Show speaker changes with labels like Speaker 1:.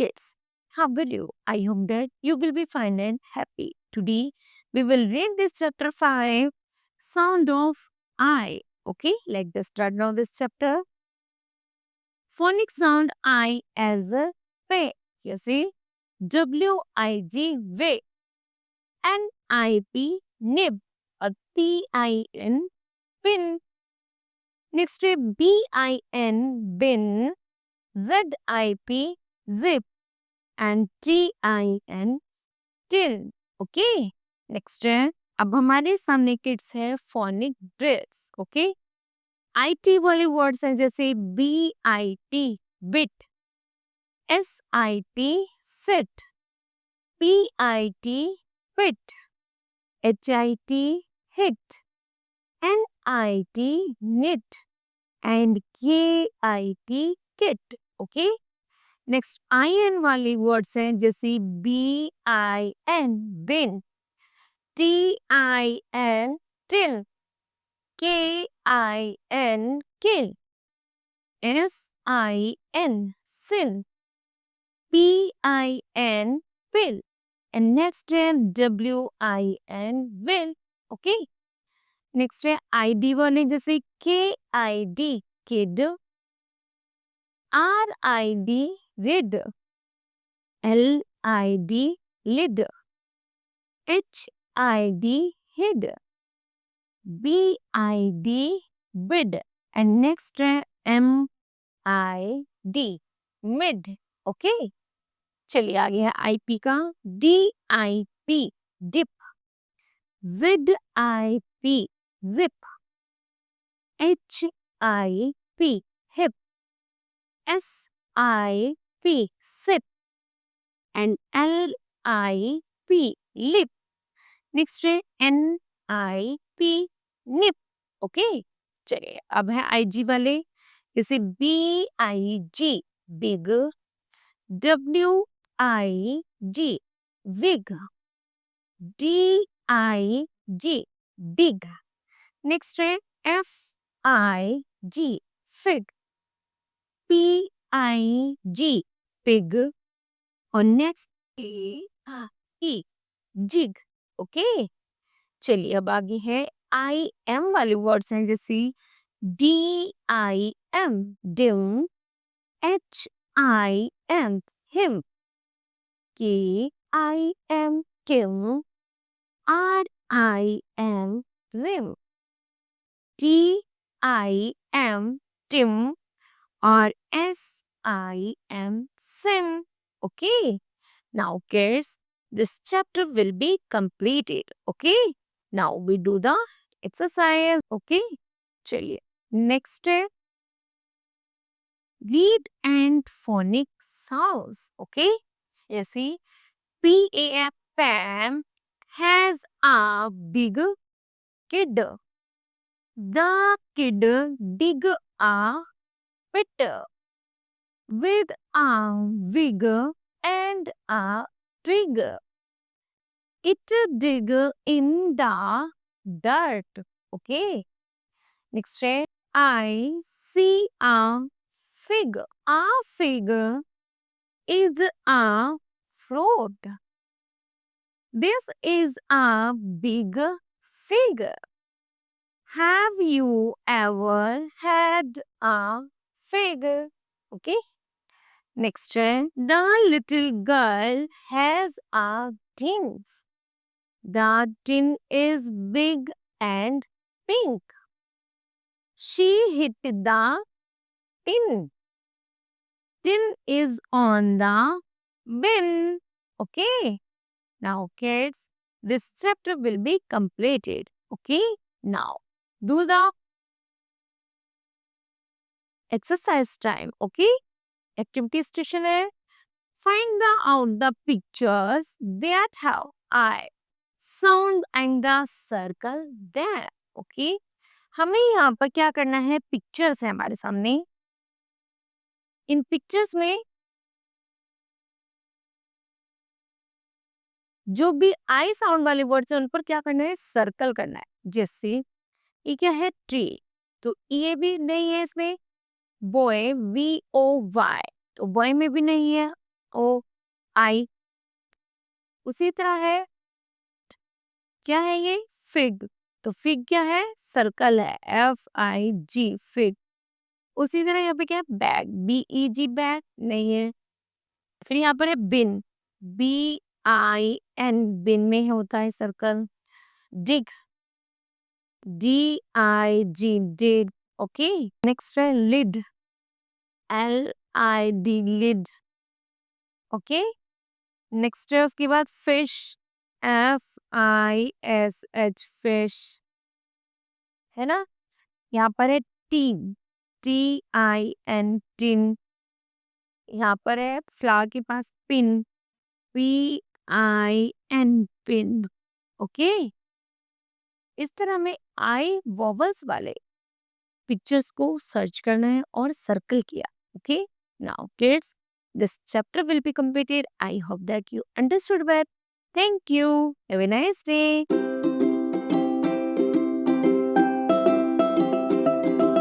Speaker 1: kids, how will you? I hope that you will be fine and happy. Today we will read this chapter 5, Sound of I. Okay, let's start now this chapter. Phonic sound I as a way. You see, W-I-G way. N-I-P nib or P-I-N pin. Next way B-I-N bin. Z-I-P zip and T-I-N till. Okay next है अब हमारे सामने kids है phonic drills okay IT वाले words हैं जैसे BIT bit SIT sit PIT pit HIT hit NIT knit and KIT kit okay next IN वाले words हैं जैसे BIN bin TIN till KIN kill SIN sin PIN pill and next है WIN will okay next है ID वाले जैसे KID kid RID rid LID lid HID hid BID bid and next है MID mid okay चलिए आगे है IP का DIP dip ZIP zip HIP hip SIP sip and LIP lip next है NIP nip okay चलिए अब है IG वाले जैसे BIG big WIG wig DIG big next है FIG फिग PIG पिग और नेक्स्ट E जिग ओके चलिए अब आगे है IM वाले वर्ड्स हैं जैसे DIM dim HIM him KIM kim RIM rim TIM tim or SIM sim okay now kids this chapter will be completed okay now we do the exercise okay चलिए next है read and phonic sounds okay जैसे PAM Pam has a big kid the kid dig a pit with a wig and a twig it dig in the dirt okay next है I see a fig a fig is a fruit this is a big fig have you ever had a fig okay next है the little girl has a tin the tin is big and pink she hit the tin tin is on the bin okay now kids this chapter will be completed okay now do the exercise time okay activity station है find out the pictures that have I sound and the circle there okay हमें यहाँ पर क्या करना है pictures है हमारे सामने इन पिक्चर्स में जो भी आई साउंड वाले वर्ड्स हैं उन पर क्या करना है सर्कल करना है जैसे ये क्या है ट्री तो ये भी नहीं है इसमें बॉय VOY तो बॉय में भी नहीं है FOI। उसी तरह है, क्या है ये, फिग। तो फिग क्या है, सर्कल है, FIG, फिग। उसी तरह यहाँ पे क्या है, बैग, BEG, बैग नहीं है। फिर यहाँ पर है बिन, BIN, बिन में होता है circle. Dig, DIG, dig. Okay, next है lid, LID, lid. Okay, next है उसके बाद फिश, FISH, फिश, है ना। यहाँ पर है टीन, TIN, टिन। यहाँ पर है फ्लावर के पास पिन, PIN, पिन। ओके, इस तरह में आई वॉवल्स वाले पिक्चर्स को सर्च करना है और सर्कल किया। Okay, now kids, this chapter will be completed. I hope that you understood well. Thank you. Have a nice day.